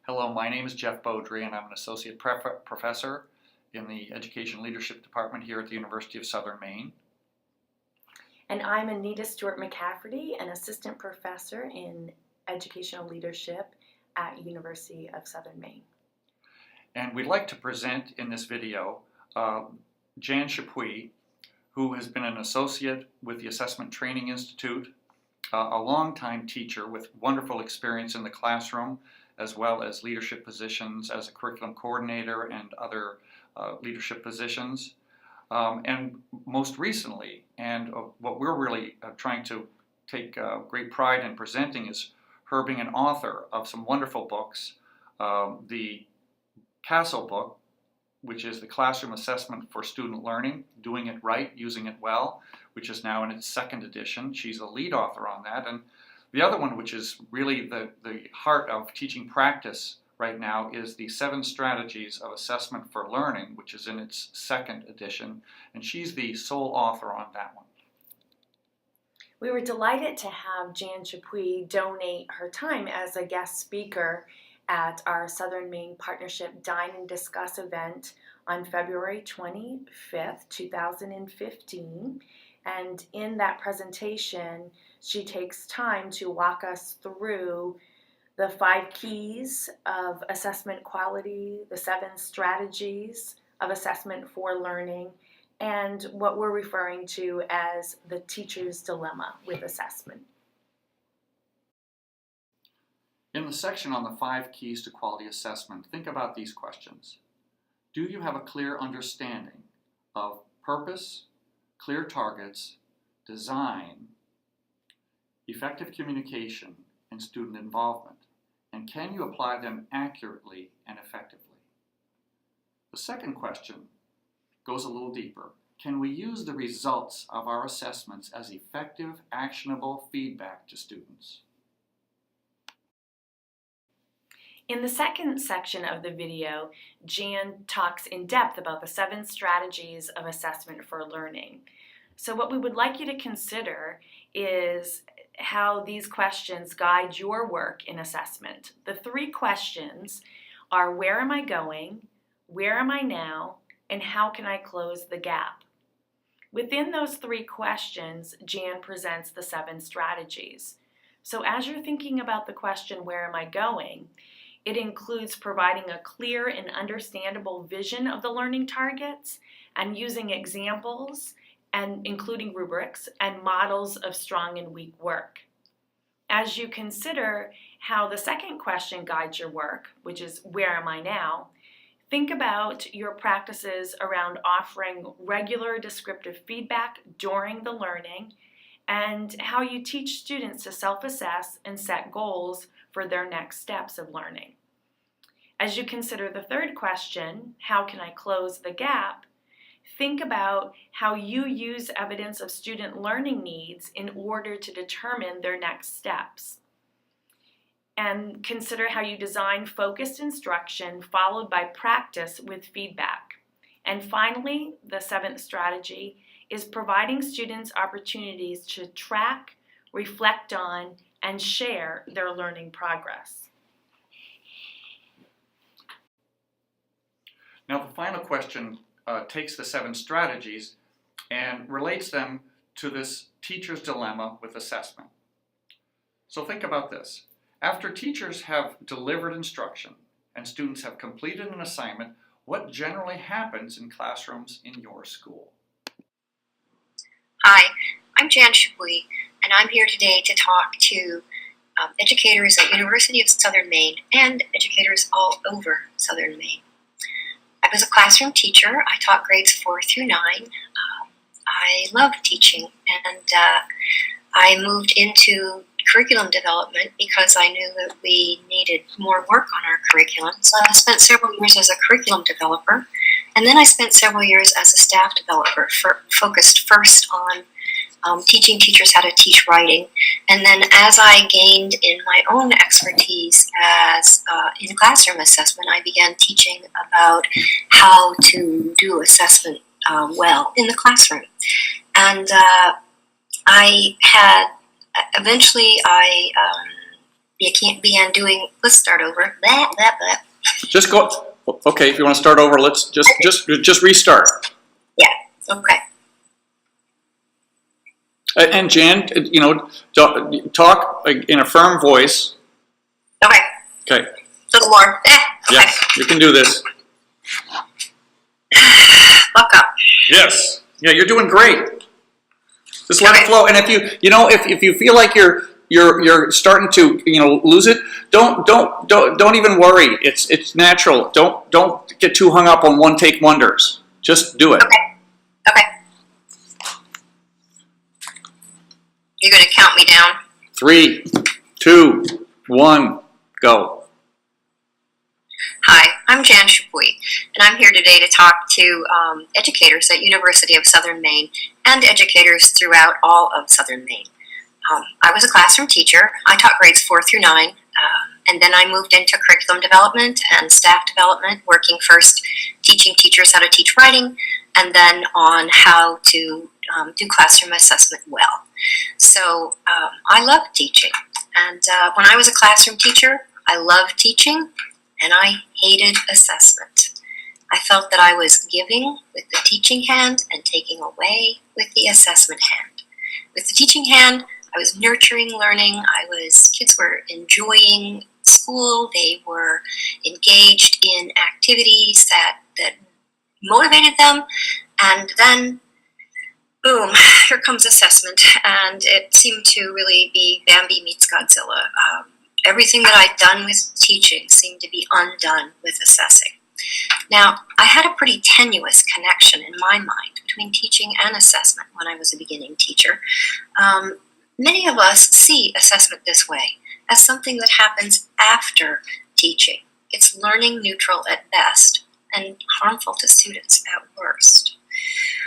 Hello, my name is Jeff Beaudry and I'm an Associate Professor in the Education Leadership Department here at the University of Southern Maine. And I'm Anita Stewart McCafferty, an Assistant Professor in Educational Leadership at University of Southern Maine. And we'd like to present in this video Jan Chappuis, who has been an associate with the Assessment Training Institute, a longtime teacher with wonderful experience in the classroom, as well as leadership positions as a curriculum coordinator and other leadership positions. And most recently, and what we're really trying to take great pride in presenting, is her being an author of some wonderful books. The Castle book, which is the Classroom Assessment for Student Learning, Doing It Right, Using It Well, which is now in its second edition. She's a lead author on that. And the other one, which is really the heart of teaching practice right now, is the 7 Strategies of Assessment for Learning, which is in its second edition. And she's the sole author on that one. We were delighted to have Jan Chappuis donate her time as a guest speaker at our Southern Maine Partnership Dine and Discuss event on February 25th, 2015. And in that presentation, she takes time to walk us through the 5 keys of assessment quality, the 7 strategies of assessment for learning, and what we're referring to as the teacher's dilemma with assessment. In the section on the 5 keys to quality assessment, think about these questions. Do you have a clear understanding of purpose, clear targets, design, effective communication, and student involvement? And can you apply them accurately and effectively? The second question goes a little deeper. Can we use the results of our assessments as effective, actionable feedback to students? In the second section of the video, Jan talks in depth about the 7 strategies of assessment for learning. So what we would like you to consider is how these questions guide your work in assessment. The 3 questions are: where am I going, where am I now, and how can I close the gap? Within those 3 questions, Jan presents the 7 strategies. So as you're thinking about the question, where am I going, it includes providing a clear and understandable vision of the learning targets and using examples and including rubrics and models of strong and weak work. As you consider how the second question guides your work, which is where am I now, think about your practices around offering regular descriptive feedback during the learning and how you teach students to self-assess and set goals for their next steps of learning. As you consider the third question, how can I close the gap, think about how you use evidence of student learning needs in order to determine their next steps. And consider how you design focused instruction followed by practice with feedback. And finally, the 7th strategy is providing students opportunities to track, reflect on, and share their learning progress. Now, the final question takes the 7 strategies and relates them to this teacher's dilemma with assessment. So think about this. After teachers have delivered instruction and students have completed an assignment, what generally happens in classrooms in your school? Hi, I'm Jan Chappuis, and I'm here today to talk to educators at University of Southern Maine and educators all over Southern Maine. I was a classroom teacher. I taught grades 4 through 9. I love teaching, and I moved into curriculum development because I knew that we needed more work on our curriculum. So I spent several years as a curriculum developer, and then I spent several years as a staff developer, focused first on teaching teachers how to teach writing. And then as I gained in my own expertise as in classroom assessment, I began teaching about how to do assessment well in the classroom. And I had, eventually I began doing. Let's start over. Blah, blah, blah. Just go. Okay, if you want to start over, let's just restart. Yeah. Okay. And Jan, talk in a firm voice. Okay. Okay. A little more. Okay. Yes, you can do this. Buck up. Yes. Yeah, you're doing great. Just let it flow. And if you feel like you're starting to lose it, don't even worry. It's natural. Don't get too hung up on one take wonders. Just do it. Okay. Okay. You're going to count me down. 3, 2, 1, go. Hi, I'm Jan Chappuis, and I'm here today to talk to educators at University of Southern Maine and educators throughout all of Southern Maine. I was a classroom teacher. I taught grades 4 through 9, and then I moved into curriculum development and staff development, working first teaching teachers how to teach writing, and then on how to do classroom assessment well. So I love teaching, and when I was a classroom teacher, I loved teaching, and I hated assessment. I felt that I was giving with the teaching hand and taking away with the assessment hand. With the teaching hand, I was nurturing learning. Kids were enjoying school. They were engaged in activities that motivated them. And then, boom, here comes assessment. And it seemed to really be Bambi meets Godzilla. Everything that I'd done with teaching seemed to be undone with assessing. Now, I had a pretty tenuous connection in my mind between teaching and assessment when I was a beginning teacher. Many of us see assessment this way, as something that happens after teaching. It's learning neutral at best and harmful to students at worst.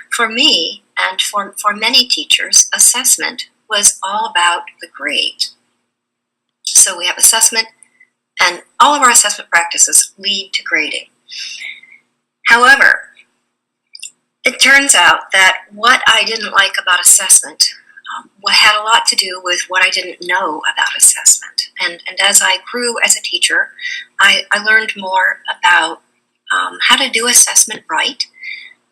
For me, and for many teachers, assessment was all about the grade. So we have assessment, and all of our assessment practices lead to grading. However, it turns out that what I didn't like about assessment had a lot to do with what I didn't know about assessment. And as I grew as a teacher, I learned more about how to do assessment right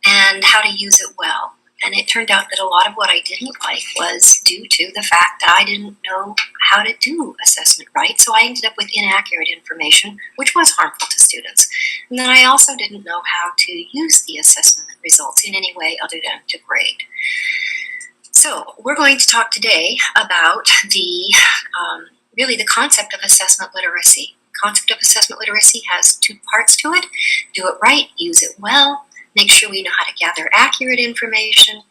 and how to use it well. And it turned out that a lot of what I didn't like was due to the fact that I didn't know how to do assessment right. So I ended up with inaccurate information, which was harmful to students. And then I also didn't know how to use the assessment results in any way other than to grade. So we're going to talk today about the concept of assessment literacy. The concept of assessment literacy has 2 parts to it. Do it right, use it well, make sure we know how to gather accurate information,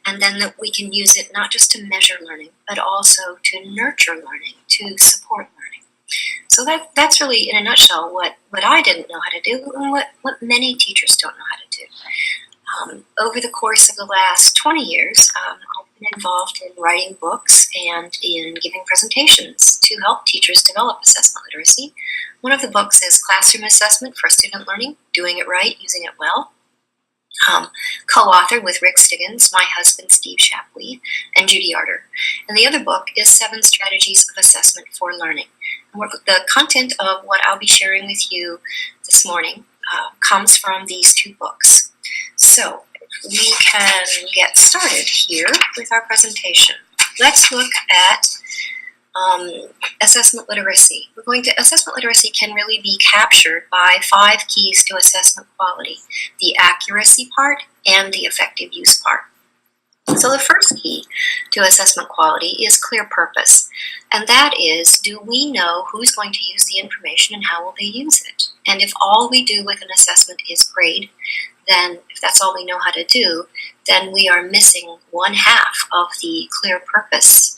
and then that we can use it not just to measure learning, but also to nurture learning, to support learning. So that's really, in a nutshell, what I didn't know how to do and what many teachers don't know how to do. Over the course of the last 20 years, I've been involved in writing books and in giving presentations to help teachers develop assessment literacy. One of the books is Classroom Assessment for Student Learning, Doing It Right, Using It Well. Co-authored with Rick Stiggins, my husband Steve Chappuis, and Judy Arter. And the other book is 7 Strategies of Assessment for Learning. And the content of what I'll be sharing with you this morning comes from these 2 books. So we can get started here with our presentation. Let's look at assessment literacy. Assessment literacy can really be captured by 5 keys to assessment quality: the accuracy part and the effective use part. So the first key to assessment quality is clear purpose, and that is, do we know who's going to use the information and how will they use it? And if all we do with an assessment is grade, then if that's all we know how to do, then we are missing 1/2 of the clear purpose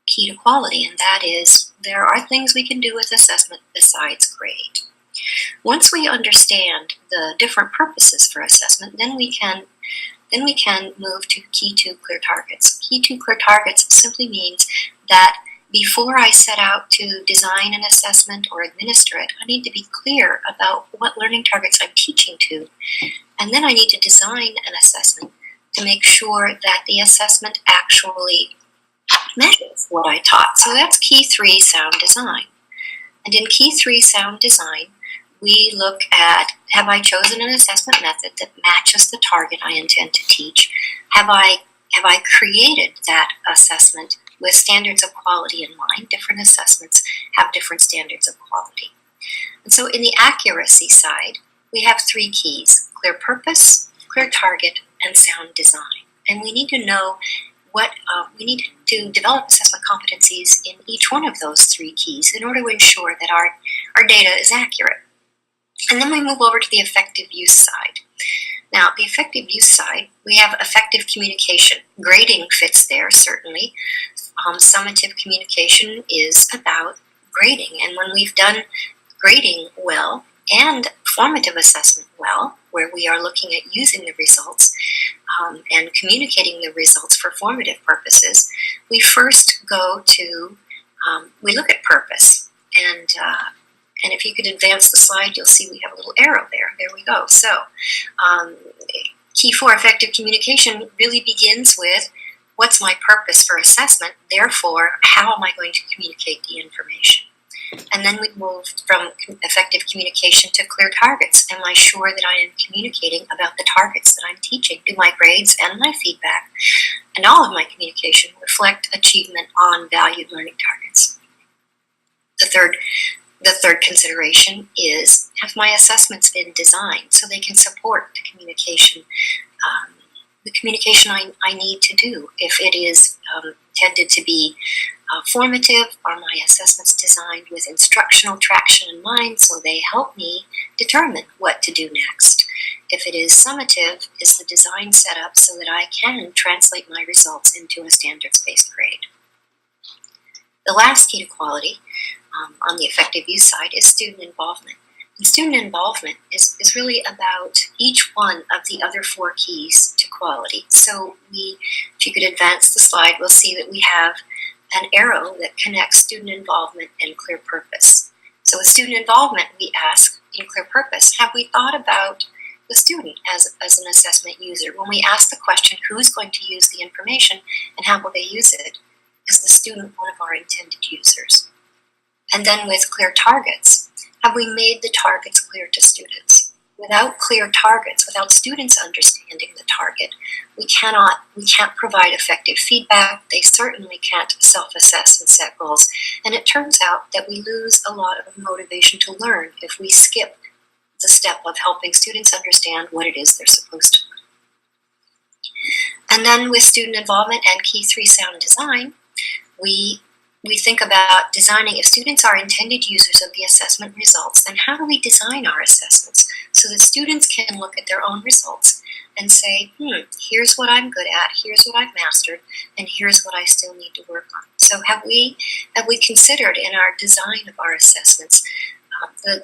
key to quality, and that is, there are things we can do with assessment besides grade. Once we understand the different purposes for assessment, then we can move to key to clear targets. Key to clear targets simply means that before I set out to design an assessment or administer it, I need to be clear about what learning targets I'm teaching to. And then I need to design an assessment to make sure that the assessment actually measures what I taught. So that's key 3, sound design. And in key 3, sound design, we look at, have I chosen an assessment method that matches the target I intend to teach? Have I created that assessment with standards of quality in mind? Different assessments have different standards of quality. And so in the accuracy side, we have 3 keys: clear purpose, clear target, and sound design. And we need to know what we need to develop assessment competencies in each one of those 3 keys in order to ensure that our data is accurate. And then we move over to the effective use side. Now, the effective use side, we have effective communication. Grading fits there, certainly. Summative communication is about grading. And when we've done grading well and formative assessment well, where we are looking at using the results and communicating the results for formative purposes, we first go to, we look at purpose. And if you could advance the slide, you'll see we have a little arrow there. There we go. So key 4, effective communication, really begins with what's my purpose for assessment? Therefore, how am I going to communicate the information? And then we move from effective communication to clear targets. Am I sure that I am communicating about the targets that I'm teaching? Do my grades and my feedback and all of my communication reflect achievement on valued learning targets? The third consideration is, have my assessments been designed so they can support the communication I need to do? If it is intended to be formative, are my assessments designed with instructional traction in mind so they help me determine what to do next? If it is summative, is the design set up so that I can translate my results into a standards-based grade? The last key to quality on the effective use side is student involvement. And student involvement is really about each one of the other 4 keys to quality. So if you could advance the slide, we'll see that we have an arrow that connects student involvement and clear purpose. So with student involvement, we ask in clear purpose, have we thought about the student as an assessment user? When we ask the question, who's going to use the information and how will they use it? Is the student one of our intended users? And then with clear targets, have we made the targets clear to students? Without clear targets, without students understanding the target, we can't provide effective feedback. They certainly can't self-assess and set goals. And it turns out that we lose a lot of motivation to learn if we skip the step of helping students understand what it is they're supposed to learn. And then with student involvement and key 3, sound design, we think about designing, if students are intended users of the assessment results, then how do we design our assessments so that students can look at their own results and say, here's what I'm good at, here's what I've mastered, and here's what I still need to work on. So have we considered in our design of our assessments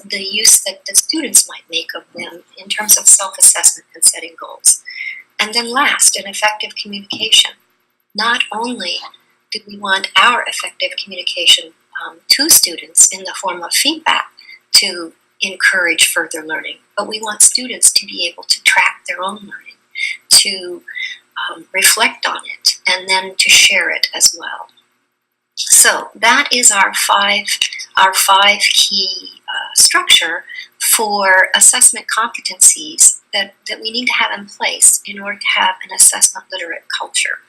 the use that the students might make of them in terms of self-assessment and setting goals? And then last, in effective communication. Not only do we want our effective communication to students in the form of feedback to encourage further learning, but we want students to be able to track their own learning, to reflect on it, and then to share it as well. So that is our five key structure for assessment competencies that we need to have in place in order to have an assessment literate culture.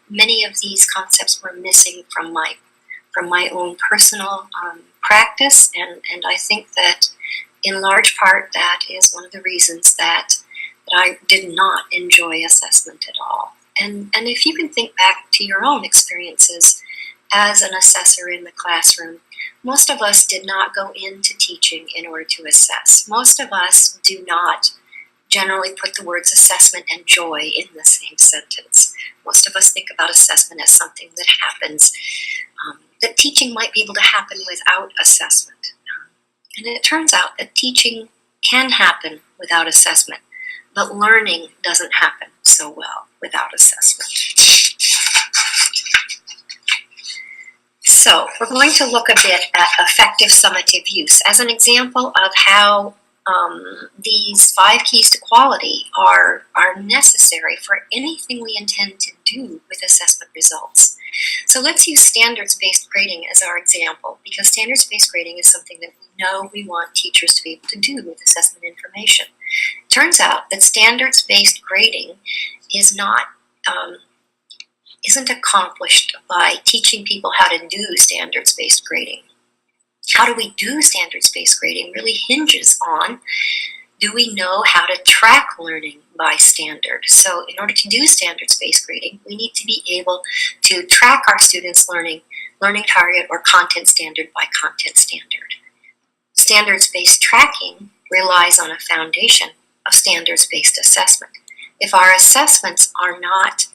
Many of these concepts were missing from my own personal practice, and I think that in large part that is one of the reasons that I did not enjoy assessment at all. And if you can think back to your own experiences as an assessor in the classroom, most of us did not go into teaching in order to assess. Most of us do not generally put the words assessment and joy in the same sentence. Most of us think about assessment as something that happens, that teaching might be able to happen without assessment. And it turns out that teaching can happen without assessment, but learning doesn't happen so well without assessment. So we're going to look a bit at effective summative use as an example of how these 5 keys to quality are necessary for anything we intend to do with assessment results. So let's use standards-based grading as our example, because standards-based grading is something that we know we want teachers to be able to do with assessment information. It turns out that standards-based grading is not isn't accomplished by teaching people how to do standards-based grading. How do we do standards-based grading really hinges on, do we know how to track learning by standard? So in order to do standards-based grading, we need to be able to track our students' learning target or content standard by content standard. Standards-based tracking relies on a foundation of standards-based assessment. If our assessments are not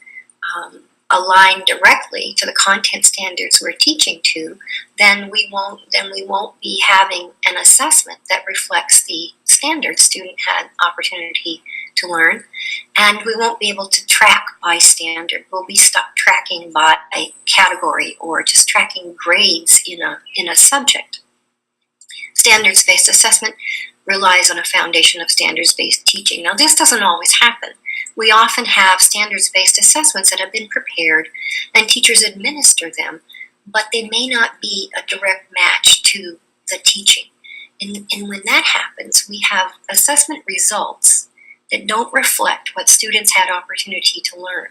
aligned directly to the content standards we're teaching to, then we won't be having an assessment that reflects the standards student had opportunity to learn, and we won't be able to track by standard. We'll be stuck tracking by category or just tracking grades in a subject. Standards-based assessment relies on a foundation of standards-based teaching. Now, this doesn't always happen. We often have standards-based assessments that have been prepared and teachers administer them, but they may not be a direct match to the teaching. And when that happens, we have assessment results that don't reflect what students had opportunity to learn.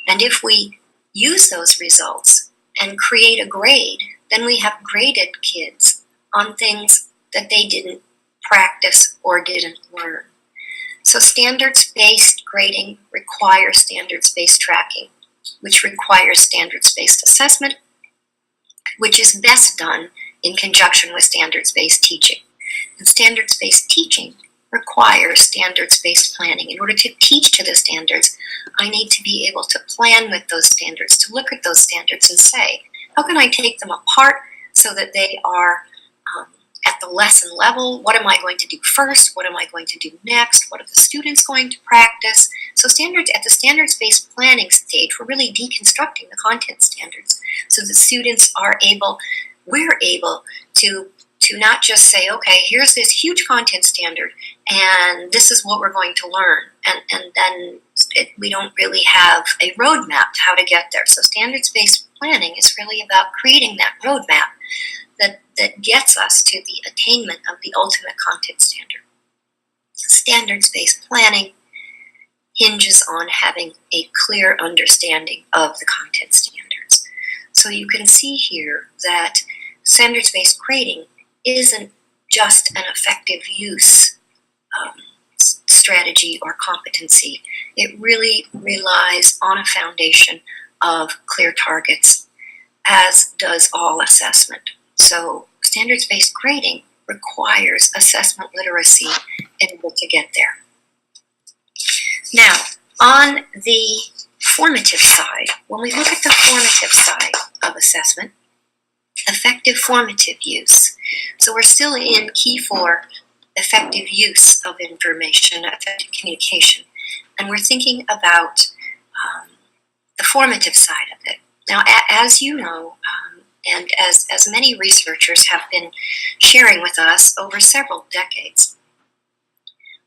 And if we use those results and create a grade, then we have graded kids on things that they didn't practice or didn't learn. So standards-based grading requires standards-based tracking, which requires standards-based assessment, which is best done in conjunction with standards-based teaching. And standards-based teaching requires standards-based planning. In order to teach to the standards, I need to be able to plan with those standards, to look at those standards and say, how can I take them apart so that they are at the lesson level? What am I going to do first? What am I going to do next? What are the students going to practice? So at the standards-based planning stage, we're really deconstructing the content standards so that students we're able to not just say, okay, here's this huge content standard and this is what we're going to learn. And then we don't really have a roadmap to how to get there. So standards-based planning is really about creating that roadmap that gets us to the attainment of the ultimate content standard. Standards-based planning hinges on having a clear understanding of the content standards. So you can see here that standards-based grading isn't just an effective use strategy or competency. It really relies on a foundation of clear targets, as does all assessment. So standards-based grading requires assessment literacy in order to get there. Now, on the formative side, when we look at the formative side of assessment, effective formative use. So we're still in key 4, effective use of information, effective communication, and we're thinking about the formative side of it. Now, as you know, and as many researchers have been sharing with us over several decades,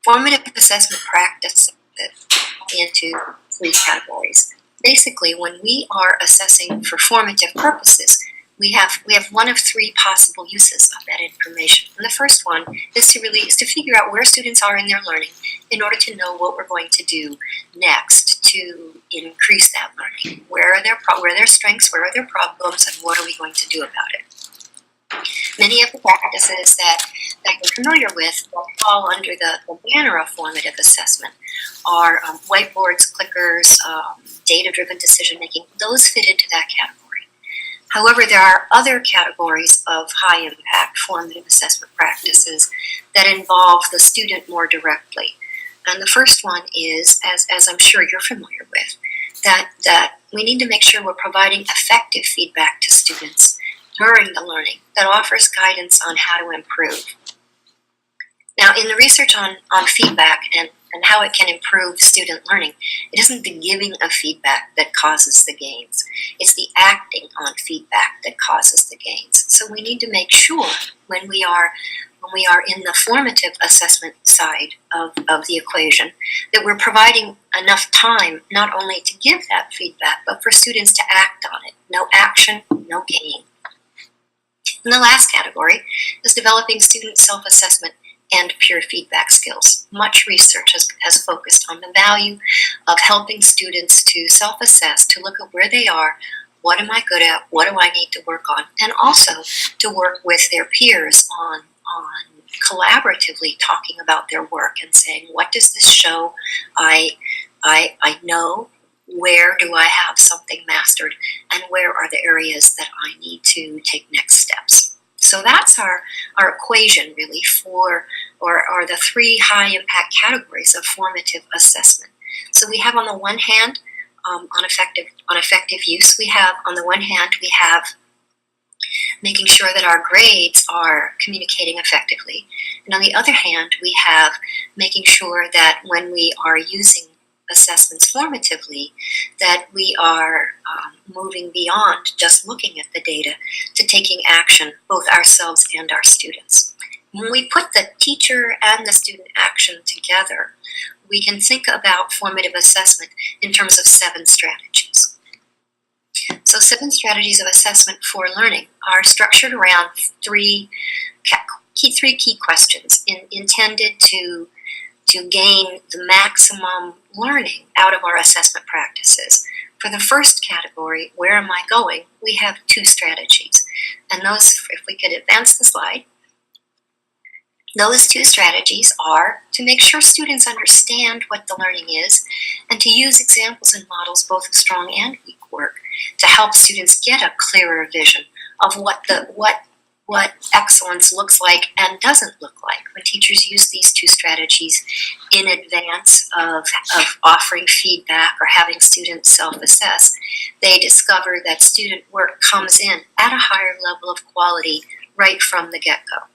formative assessment practices fall into 3 categories. Basically, when we are assessing for formative purposes, we have one of 3 possible uses of that information. And the first one is to figure out where students are in their learning in order to know what we're going to do next to increase that learning. Where are their strengths, where are their problems, and what are we going to do about it? Many of the practices that you're familiar with that fall under the banner of formative assessment are whiteboards, clickers, data-driven decision-making. Those fit into that category. However, there are other categories of high-impact formative assessment practices that involve the student more directly. And the first one is, as I'm sure you're familiar with, that we need to make sure we're providing effective feedback to students during the learning that offers guidance on how to improve. Now, in the research on feedback and how it can improve student learning, it isn't the giving of feedback that causes the gains. It's the acting on feedback that causes the gains. So we need to make sure when we are when we are in the formative assessment side of the equation, that we're providing enough time not only to give that feedback, but for students to act on it. No action, no gain. And the last category is developing student self-assessment and peer feedback skills. Much research has focused on the value of helping students to self-assess, to look at where they are, what am I good at, what do I need to work on, and also to work with their peers on collaboratively talking about their work and saying, what does this show? I know, where do I have something mastered, and where are the areas that I need to take next steps. So that's our equation really for, or the three high impact categories of formative assessment. So we have on the one hand, on effective use, we have on the one hand, we have making sure that our grades are communicating effectively. And on the other hand, we have making sure that when we are using assessments formatively, that we are moving beyond just looking at the data to taking action, both ourselves and our students. When we put the teacher and the student action together, we can think about formative assessment in terms of 7 strategies. So 7 strategies of assessment for learning are structured around three key questions intended to gain the maximum learning out of our assessment practices. For the first category, where am I going, we have 2 strategies. And those, if we could advance the slide, those 2 strategies are to make sure students understand what the learning is and to use examples and models both of strong and weak work to help students get a clearer vision of what excellence looks like and doesn't look like. When teachers use these 2 strategies in advance of offering feedback or having students self-assess, they discover that student work comes in at a higher level of quality right from the get-go.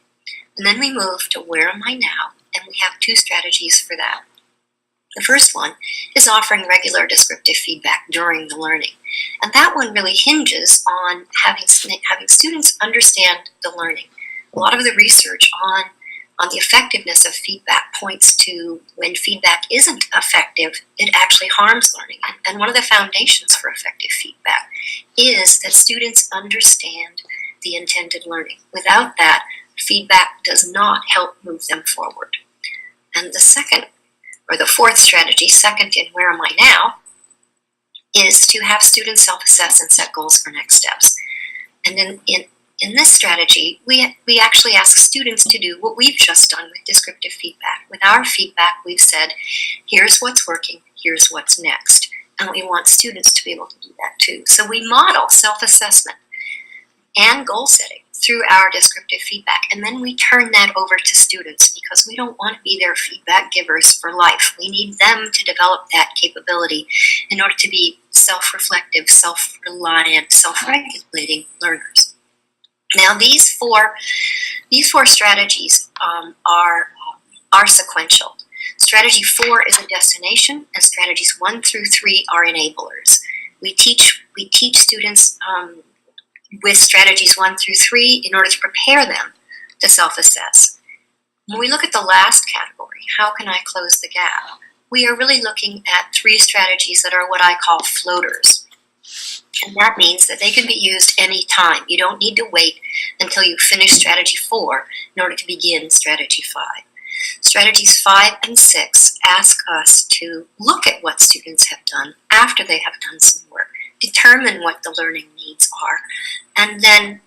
And then we move to where am I now? And we have 2 strategies for that. The first one is offering regular descriptive feedback during the learning. And that one really hinges on having students understand the learning. A lot of the research on the effectiveness of feedback points to when feedback isn't effective, it actually harms learning. And one of the foundations for effective feedback is that students understand the intended learning. Without that, feedback does not help move them forward. And the second, or the fourth strategy, second in where am I now, is to have students self-assess and set goals for next steps. And then in this strategy, we actually ask students to do what we've just done with descriptive feedback. With our feedback, we've said, here's what's working, here's what's next. And we want students to be able to do that too. So we model self-assessment and goal setting through our descriptive feedback. And then we turn that over to students because we don't want to be their feedback givers for life. We need them to develop that capability in order to be self-reflective, self-reliant, self-regulating learners. Now these four strategies are sequential. Strategy 4 is a destination, and strategies 1 through 3 are enablers. We teach students with strategies 1 through 3 in order to prepare them to self-assess. When we look at the last category, how can I close the gap? We are really looking at 3 strategies that are what I call floaters. And that means that they can be used any time. You don't need to wait until you finish strategy 4 in order to begin strategy 5. Strategies 5 and 6 ask us to look at what students have done after they have done some work, determine what the learning needs are, and then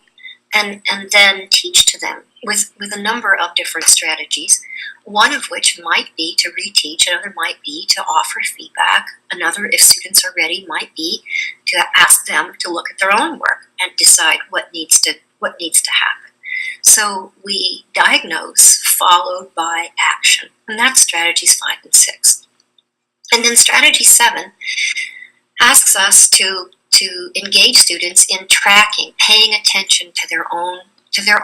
teach to them with a number of different strategies, one of which might be to reteach, another might be to offer feedback, another, if students are ready, might be to ask them to look at their own work and decide what needs to happen. So we diagnose followed by action, and that's strategies 5 and 6. And then strategy 7 asks us to engage students in tracking, paying attention to their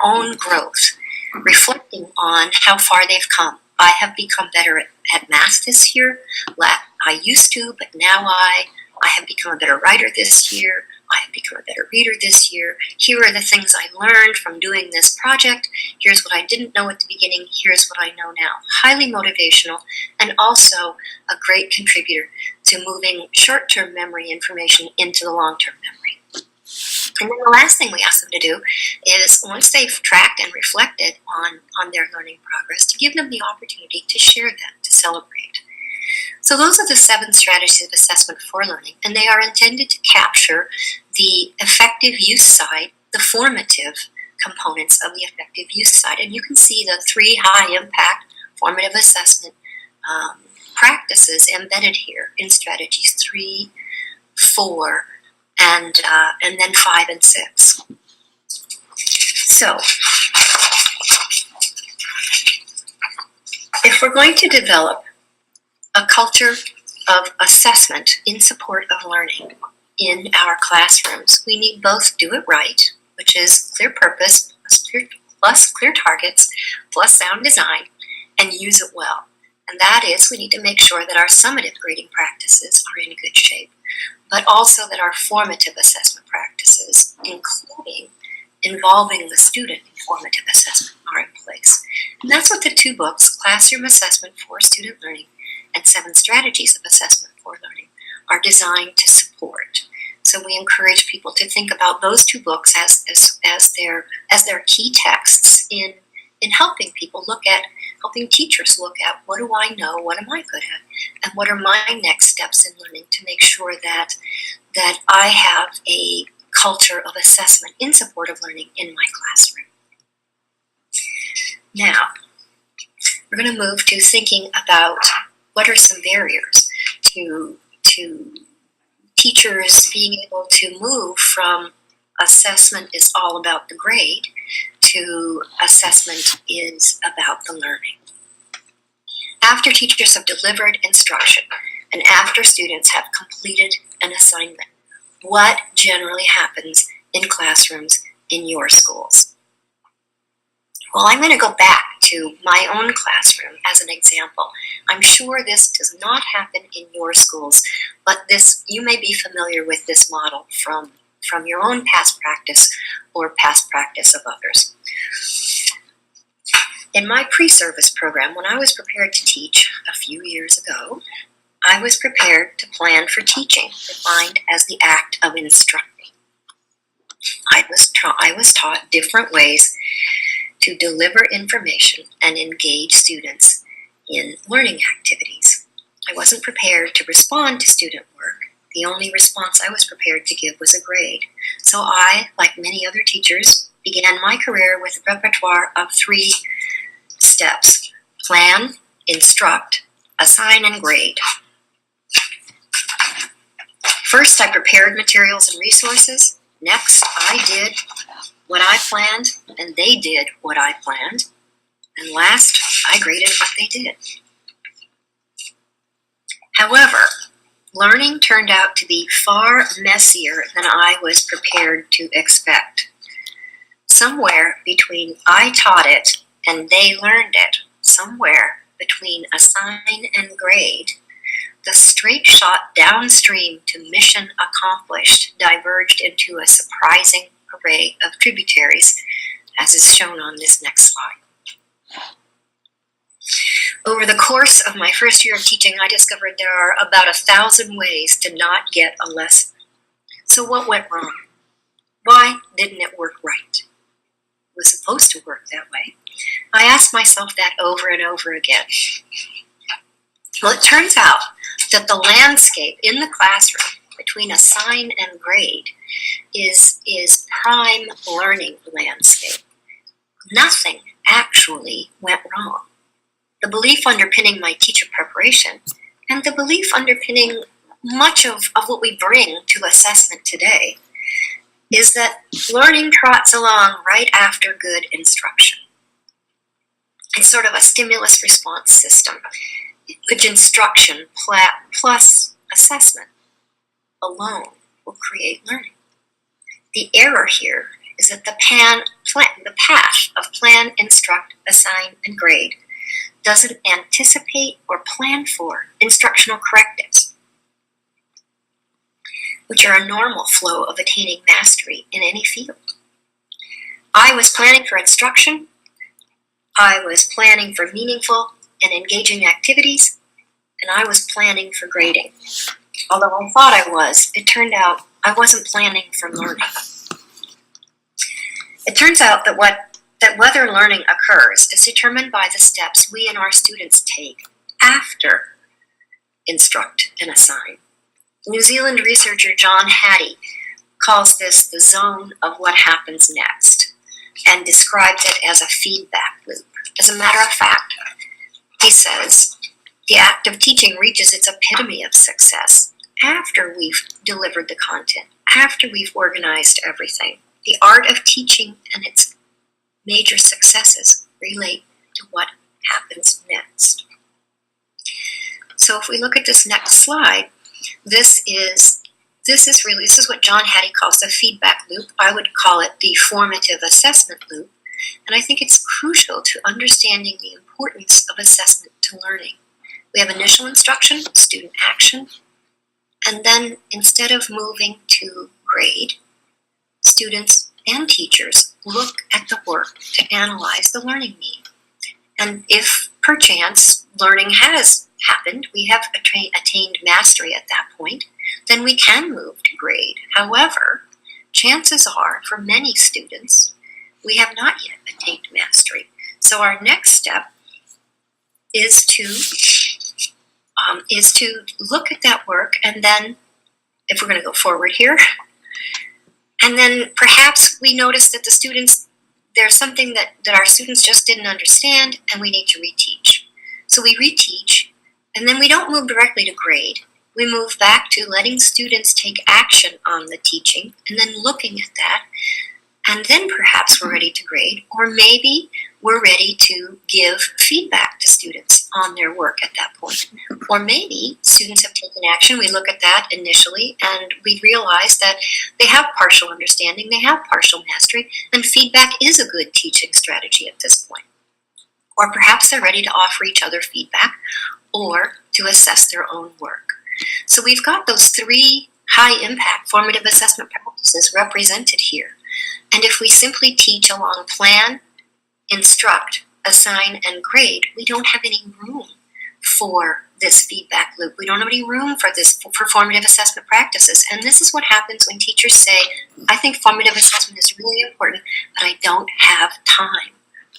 own growth, reflecting on how far they've come. I have become better at math this year. I used to, but now I have become a better writer this year. I have become a better reader this year. Here are the things I learned from doing this project. Here's what I didn't know at the beginning. Here's what I know now. Highly motivational, and also a great contributor to moving short-term memory information into the long-term memory. And then the last thing we ask them to do is, once they've tracked and reflected on their learning progress, to give them the opportunity to share them, to celebrate. So those are the 7 strategies of assessment for learning, and they are intended to capture the effective use side, the formative components of the effective use side. And you can see the 3 high-impact formative assessment practices embedded here in strategies 3, 4, and then 5 and 6. So, if we're going to develop a culture of assessment in support of learning in our classrooms, we need both do it right, which is clear purpose plus clear targets plus sound design, and use it well. And that is, we need to make sure that our summative grading practices are in good shape, but also that our formative assessment practices, including involving the student in formative assessment, are in place. And that's what the 2 books, Classroom Assessment for Student Learning and 7 Strategies of Assessment for Learning, are designed to support. So we encourage people to think about those 2 books as their key texts in helping people helping teachers look at, what do I know, what am I good at, and what are my next steps in learning to make sure that I have a culture of assessment in support of learning in my classroom. Now, we're going to move to thinking about what are some barriers to teachers being able to move from assessment is all about the grade to assessment is about the learning. After teachers have delivered instruction and after students have completed an assignment, what generally happens in classrooms in your schools? Well, I'm going to go back to my own classroom as an example. I'm sure this does not happen in your schools, but you may be familiar with this model from your own past practice or past practice of others. In my pre-service program, when I was prepared to teach a few years ago, I was prepared to plan for teaching, defined as the act of instructing. I was taught different ways to deliver information and engage students in learning activities. I wasn't prepared to respond to student work. The only response I was prepared to give was a grade. So I, like many other teachers, began my career with a repertoire of 3 steps: plan, instruct, assign, and grade. First, I prepared materials and resources. Next, I did what I planned, and they did what I planned. And last, I graded what they did. However, learning turned out to be far messier than I was prepared to expect. Somewhere between I taught it and they learned it, somewhere between assign and grade, the straight shot downstream to mission accomplished diverged into a surprising array of tributaries, as is shown on this next slide. Over the course of my first year of teaching, I discovered there are about 1,000 ways to not get a lesson. So what went wrong? Why didn't it work right? It was supposed to work that way. I asked myself that over and over again. Well, it turns out that the landscape in the classroom between assign and grade is prime learning landscape. Nothing actually went wrong. The belief underpinning my teacher preparation and the belief underpinning much of what we bring to assessment today is that learning trots along right after good instruction. It's sort of a stimulus response system, which instruction plus assessment alone will create learning. The error here is that the path of plan, instruct, assign, and grade doesn't anticipate or plan for instructional correctives. which are a normal flow of attaining mastery in any field. I was planning for instruction. I was planning for meaningful and engaging activities, and I was planning for grading. Although I thought I was, it turned out I wasn't planning for learning. It turns out that whether learning occurs is determined by the steps we and our students take after instruct and assign. New Zealand researcher John Hattie calls this the zone of what happens next and describes it as a feedback loop. As a matter of fact, he says, the act of teaching reaches its epitome of success after we've delivered the content, after we've organized everything. The art of teaching and its major successes relate to what happens next. So if we look at this next slide, this is what John Hattie calls the feedback loop. I would call it the formative assessment loop. And I think it's crucial to understanding the importance of assessment to learning. We have initial instruction, student action, and then instead of moving to grade, students and teachers look at the work to analyze the learning need. And if perchance learning has happened, we have attained mastery at that point, then we can move to grade. However, chances are for many students, we have not yet attained mastery. So our next step is to look at that work, and then, if we're going to go forward here, and then perhaps we notice that there's something that our students just didn't understand, and we need to reteach. So we reteach, and then we don't move directly to grade. We move back to letting students take action on the teaching, and then looking at that, and then perhaps we're ready to grade, or maybe we're ready to give feedback to students on their work at that point. Or maybe students have taken action, we look at that initially, and we realize that they have partial understanding, they have partial mastery, and feedback is a good teaching strategy at this point. Or perhaps they're ready to offer each other feedback, or to assess their own work. So we've got those three high-impact formative assessment practices represented here. And if we simply teach along plan, instruct, assign, and grade, we don't have any room for this feedback loop. We don't have any room for formative assessment practices. And this is what happens when teachers say, I think formative assessment is really important, but I don't have time.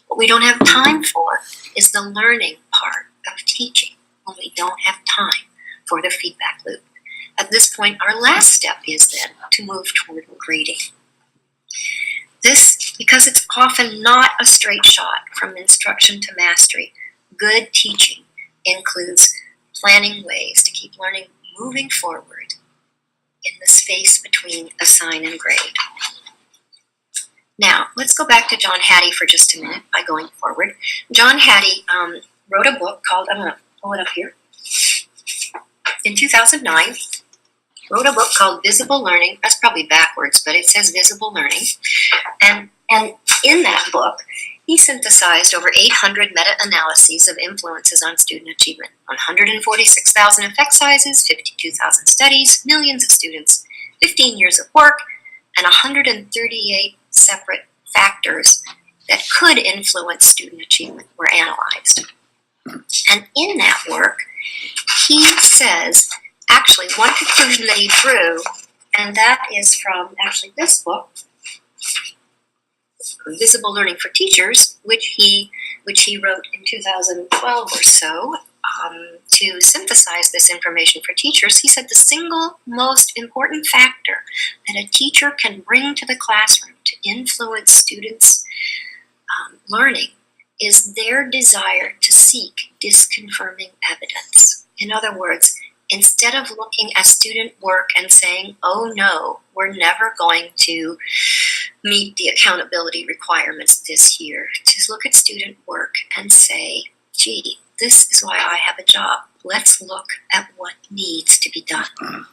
What we don't have time for is the learning part of teaching, when we don't have time for the feedback loop. At this point, our last step is then to move toward grading. This, because it's often not a straight shot from instruction to mastery, good teaching includes planning ways to keep learning moving forward in the space between assign and grade. Now, let's go back to John Hattie for just a minute by going forward. John Hattie wrote a book called, I'm going to pull it up here, in 2009, wrote a book called Visible Learning. That's probably backwards, but it says Visible Learning. And in that book, he synthesized over 800 meta-analyses of influences on student achievement, 146,000 effect sizes, 52,000 studies, millions of students, 15 years of work, and 138 separate factors that could influence student achievement were analyzed. And in that work, he says, actually, one conclusion that he drew, and that is from actually this book, Visible Learning for Teachers, which he wrote in 2012 or so, to synthesize this information for teachers. He said the single most important factor that a teacher can bring to the classroom to influence students' learning is their desire to seek disconfirming evidence. In other words, instead of looking at student work and saying, oh no, we're never going to meet the accountability requirements this year, to look at student work and say, gee, this is why I have a job. Let's look at what needs to be done.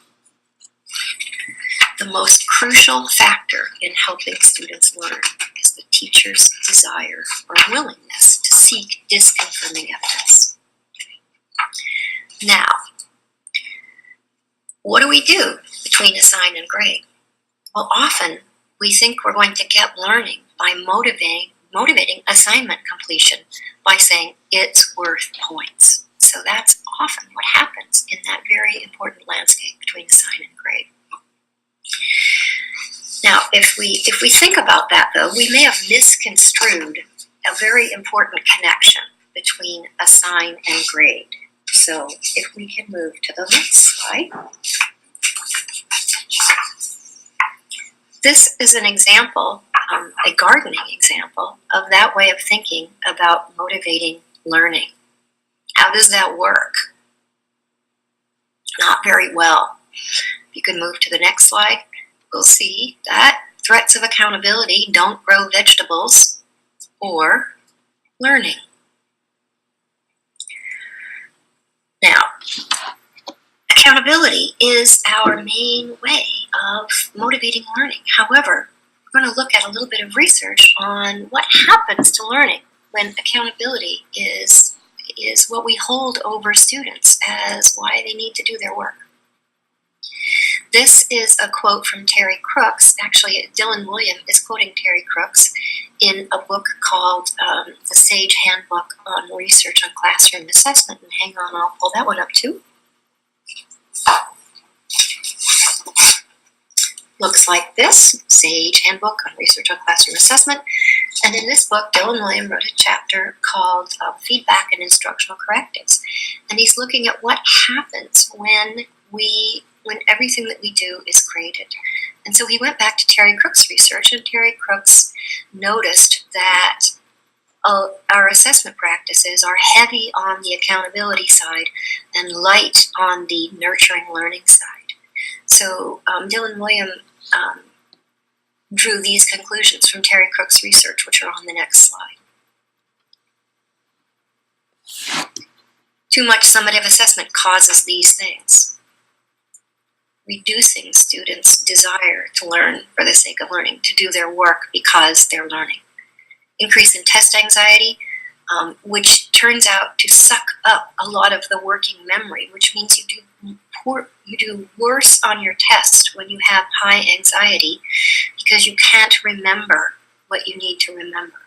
The most crucial factor in helping students learn is the teacher's desire or willingness to seek disconfirming evidence. Now, what do we do between assign and grade? Well, often we think we're going to get learning by motivating assignment completion by saying it's worth points. So that's often what happens in that very important landscape between assign and grade. Now, if we think about that, though, we may have misconstrued a very important connection between assign and grade. So if we can move to the next slide. This is an example, a gardening example, of that way of thinking about motivating learning. How does that work? Not very well. If you can move to the next slide, we'll see that threats of accountability don't grow vegetables or learning. Now, accountability is our main way of motivating learning. However, we're going to look at a little bit of research on what happens to learning when accountability is what we hold over students as why they need to do their work. This is a quote from Terry Crooks. Actually, Dylan William is quoting Terry Crooks in a book called The Sage Handbook on Research on Classroom Assessment. And hang on, I'll pull that one up too. Looks like this, Sage Handbook on Research on Classroom Assessment. And in this book, Dylan William wrote a chapter called Feedback and Instructional Correctives. And he's looking at what happens when everything that we do is graded. And so he went back to Terry Crooks' research, and Terry Crooks noticed that our assessment practices are heavy on the accountability side and light on the nurturing learning side. So Dylan William drew these conclusions from Terry Crooks' research, which are on the next slide. Too much summative assessment causes these things. Reducing students' desire to learn for the sake of learning, to do their work because they're learning. Increase in test anxiety, which turns out to suck up a lot of the working memory, which means you do worse on your test when you have high anxiety because you can't remember what you need to remember.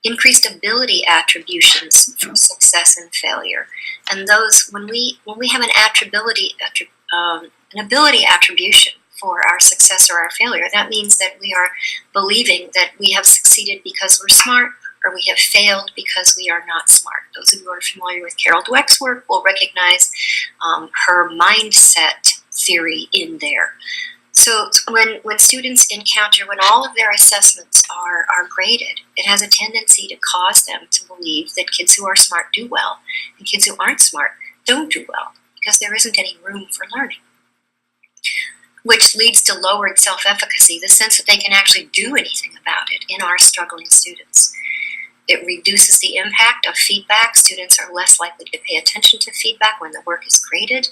Increased ability attributions from success and failure, and those when we have an ability attribution for our success or our failure, that means that we are believing that we have succeeded because we're smart, or we have failed because we are not smart. Those of you who are familiar with Carol Dweck's work will recognize her mindset theory in there. So when students encounter, when all of their assessments are graded, it has a tendency to cause them to believe that kids who are smart do well, and kids who aren't smart don't do well, because there isn't any room for learning. Which leads to lowered self-efficacy, the sense that they can actually do anything about it in our struggling students. It reduces the impact of feedback. Students are less likely to pay attention to feedback when the work is graded.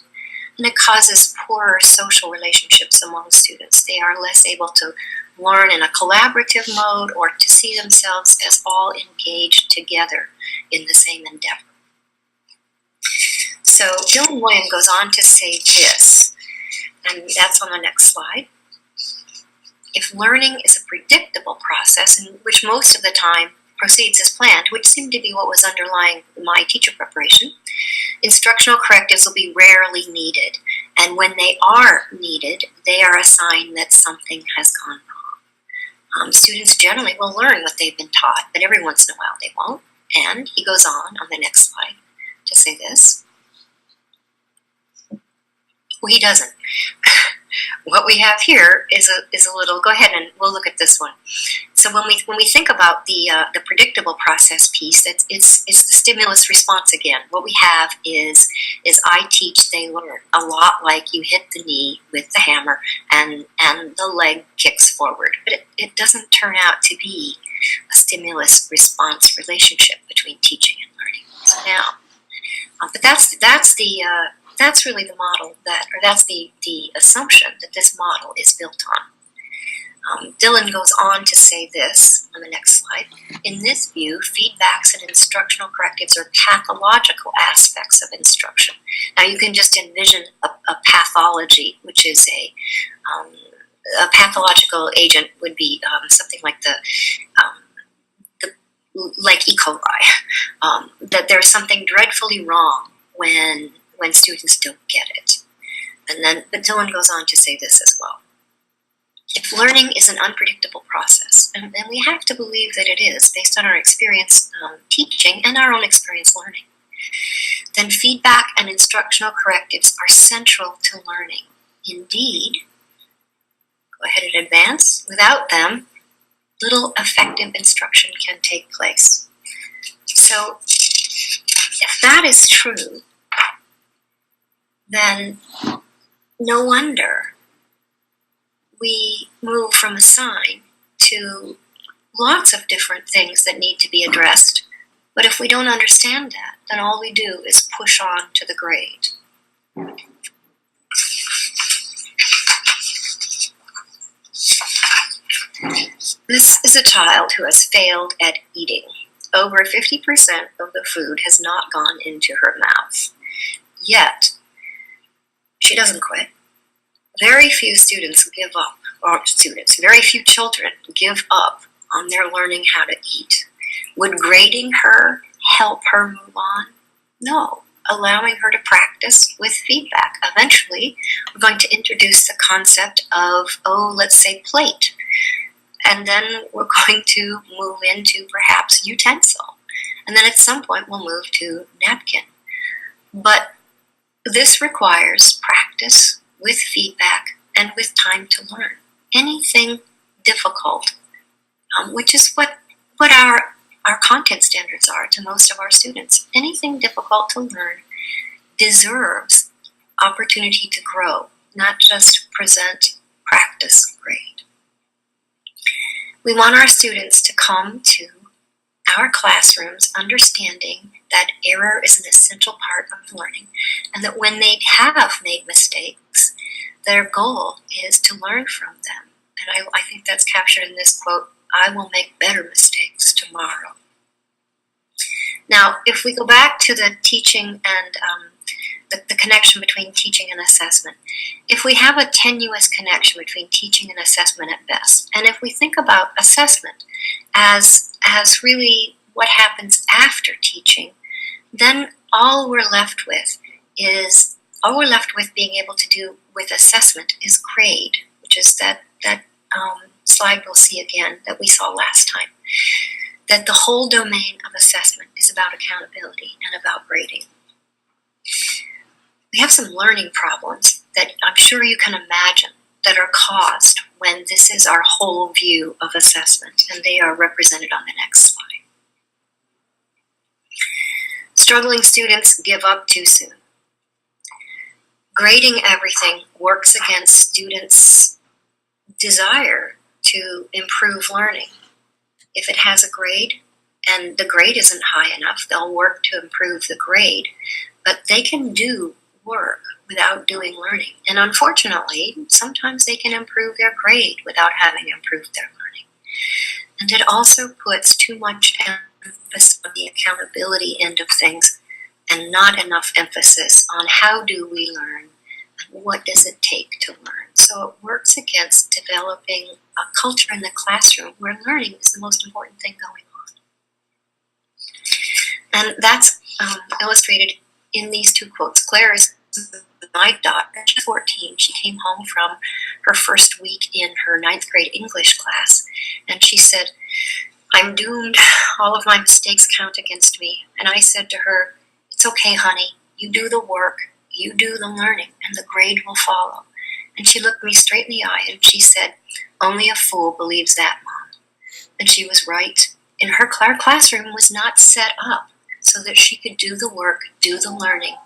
And it causes poorer social relationships among students. They are less able to learn in a collaborative mode or to see themselves as all engaged together in the same endeavor. So Dylan William goes on to say this, and that's on the next slide. If learning is a predictable process, in which most of the time proceeds as planned, which seemed to be what was underlying my teacher preparation, instructional correctives will be rarely needed. And when they are needed, they are a sign that something has gone wrong. Students generally will learn what they've been taught, but every once in a while they won't. And he goes on the next slide to say this. Well, he doesn't. What we have here is a little. Go ahead and we'll look at this one. So when we think about the predictable process piece, it's the stimulus response again. What we have is I teach, they learn. A lot like you hit the knee with the hammer and the leg kicks forward. But it doesn't turn out to be a stimulus response relationship between teaching and learning. So now, but that's really the model that's the assumption that this model is built Dylan goes on to say this on the next slide. In this view, feedbacks and instructional correctives are pathological aspects of instruction. Now you can just envision a pathology, which is a pathological agent would be something like like E. coli. That there's something dreadfully wrong when students don't get it. But Dylan goes on to say this as well. If learning is an unpredictable process, and we have to believe that it is based on our experience teaching and our own experience learning, then feedback and instructional correctives are central to learning. Indeed, go ahead and advance. Without them, little effective instruction can take place. So, if that is true, then no wonder we move from a sign to lots of different things that need to be addressed. But if we don't understand that, then all we do is push on to the grade. This is a child who has failed at eating. Over 50% of the food has not gone into her mouth. Yet, she doesn't quit. Very few students give up, very few children give up on their learning how to eat. Would grading her help her move on? No. Allowing her to practice with feedback. Eventually, we're going to introduce the concept of, let's say plate. And then we're going to move into perhaps utensil. And then at some point we'll move to napkin. But this requires practice with feedback and with time to learn. Anything difficult, which is what our content standards are to most of our students. Anything difficult to learn deserves opportunity to grow, not just present, practice, grade. We want our students to come to our classrooms understanding that error is an essential part of learning, and that when they have made mistakes, their goal is to learn from them. And I think that's captured in this quote, "I will make better mistakes tomorrow." Now, if we go back to the teaching and the connection between teaching and assessment, if we have a tenuous connection between teaching and assessment at best, and if we think about assessment as really what happens after teaching, then all we're left with being able to do with assessment is grade, which is that slide we'll see again that we saw last time. That the whole domain of assessment is about accountability and about grading. We have some learning problems that I'm sure you can imagine that are caused when this is our whole view of assessment, and they are represented on the next slide. Struggling students give up too soon. Grading everything works against students' desire to improve learning. If it has a grade and the grade isn't high enough, they'll work to improve the grade, but they can do work without doing learning. And unfortunately, sometimes they can improve their grade without having improved their learning. And it also puts too much emphasis on the accountability end of things and not enough emphasis on how do we learn and what does it take to learn. So it works against developing a culture in the classroom where learning is the most important thing going on. And that's illustrated in these two quotes. Claire is my daughter. She's 14. She came home from her first week in her 9th grade English class, and she said, "I'm doomed. All of my mistakes count against me." And I said to her, "It's okay, honey. You do the work. You do the learning, and the grade will follow." And she looked me straight in the eye, and she said, "Only a fool believes that, Mom." And she was right. And her classroom was not set up so that she could do the work, do the learning,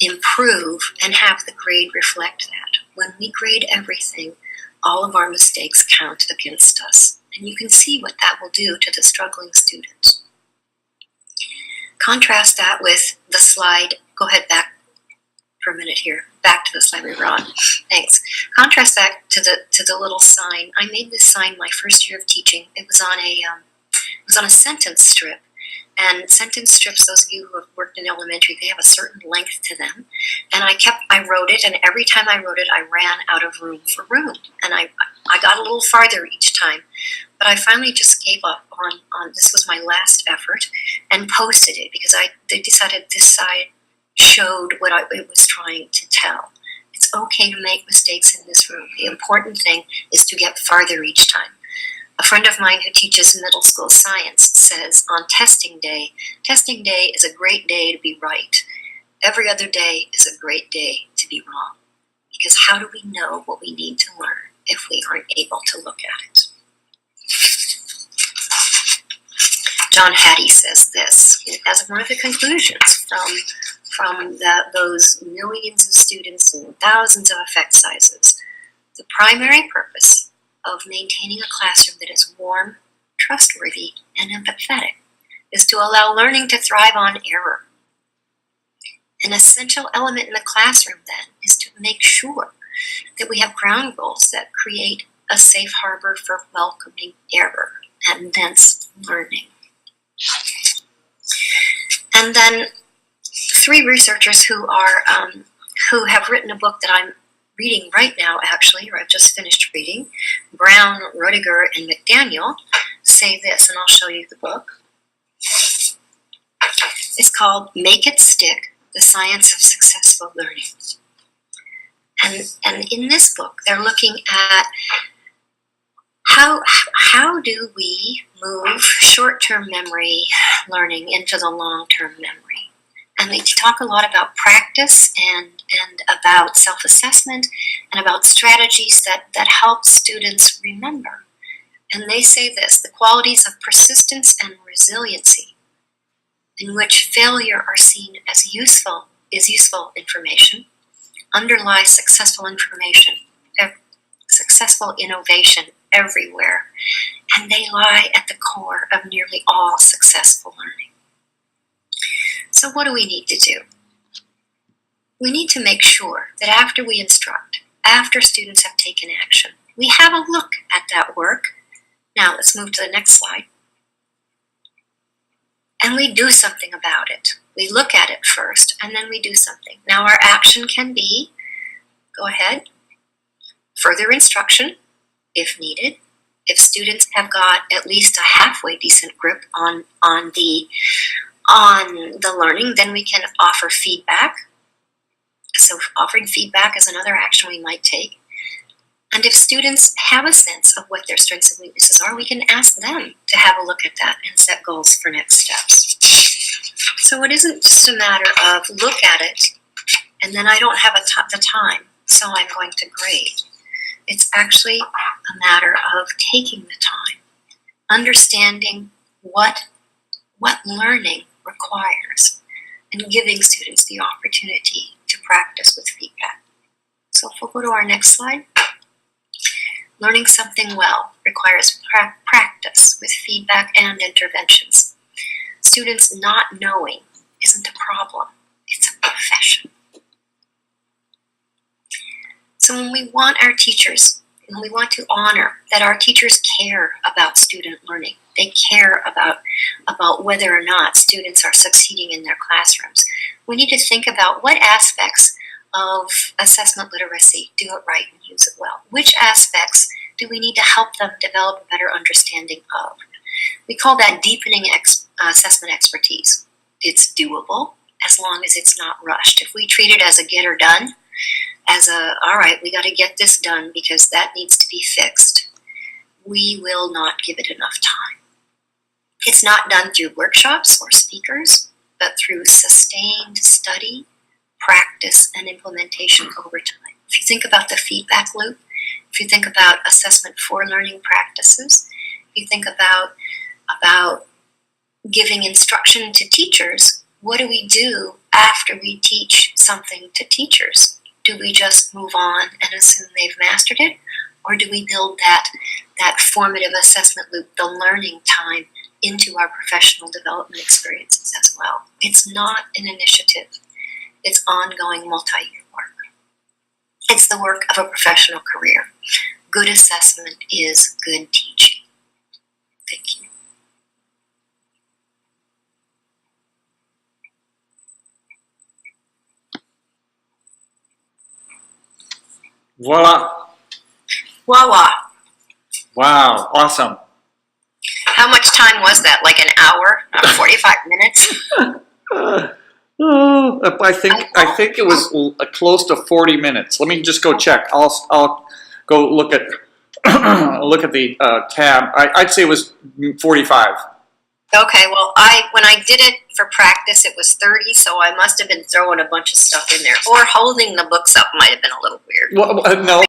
improve, and have the grade reflect that. When we grade everything, all of our mistakes count against us. And you can see what that will do to the struggling student. Contrast that with the slide, go ahead back for a minute here. Back to the slide we were on. Thanks. Contrast that to the little sign. I made this sign my first year of teaching. It was on a sentence strip. And sentence strips, those of you who have worked in elementary, they have a certain length to them. And I wrote it, and every time I wrote it, I ran out of room for room. And I got a little farther each time. But I finally just gave up on this was my last effort, and posted it because they decided this side showed what it was trying to tell. It's okay to make mistakes in this room. The important thing is to get farther each time. A friend of mine who teaches middle school science says on testing day is a great day to be right. Every other day is a great day to be wrong. Because how do we know what we need to learn if we aren't able to look at it? John Hattie says this as one of the conclusions from those millions of students and thousands of effect sizes. The primary purpose of maintaining a classroom that is warm, trustworthy, and empathetic is to allow learning to thrive on error. An essential element in the classroom, then, is to make sure that we have ground rules that create a safe harbor for welcoming error and thence learning. And then 3 researchers who have written a book that I'm reading right now, actually, or I've just finished reading, Brown, Roediger, and McDaniel, say this, and I'll show you the book. It's called Make It Stick, The Science of Successful Learning. And in this book, they're looking at how do we move short-term memory learning into the long-term memory. And they talk a lot about practice and about self-assessment and about strategies that help students remember. And they say this, the qualities of persistence and resiliency, in which failure are seen as useful information, underlies successful innovation everywhere, and they lie at the core of nearly all successful learning. So what do we need to do? We need to make sure that after we instruct, after students have taken action, we have a look at that work. Now let's move to the next slide. And we do something about it. We look at it first, and then we do something. Now our action can be, go ahead, further instruction, if needed. If students have got at least a halfway decent grip on the learning, then we can offer feedback. So offering feedback is another action we might take. And if students have a sense of what their strengths and weaknesses are, we can ask them to have a look at that and set goals for next steps. So it isn't just a matter of look at it, and then I don't have the time, so I'm going to grade. It's actually a matter of taking the time, understanding what learning requires, and giving students the opportunity to practice with feedback. So if we'll go to our next slide. Learning something well requires practice with feedback and interventions. Students not knowing isn't a problem, it's a profession. So when we want our teachers, and we want to honor that our teachers care about student learning, they care about whether or not students are succeeding in their classrooms, we need to think about what aspects of assessment literacy do it right and use it well. Which aspects do we need to help them develop a better understanding of? We call that deepening assessment expertise. It's doable as long as it's not rushed. If we treat it as a get or done, all right, we got to get this done because that needs to be fixed, we will not give it enough time. It's not done through workshops or speakers, but through sustained study, practice, and implementation over time. If you think about the feedback loop, if you think about assessment for learning practices, if you think about giving instruction to teachers, what do we do after we teach something to teachers? Do we just move on and assume they've mastered it? Or do we build that formative assessment loop, the learning time, into our professional development experiences as well? It's not an initiative. It's ongoing multi-year work. It's the work of a professional career. Good assessment is good teaching. Thank you. Voila. Voila. Wow, awesome. How much time was that? Like an hour? 45 minutes? I think it was close to 40 minutes. Let me just go check. I'll go look at look at the tab. I'd say it was 45. Okay, well, when I did it for practice, it was 30, so I must have been throwing a bunch of stuff in there. Or holding the books up might have been a little weird. Well, no.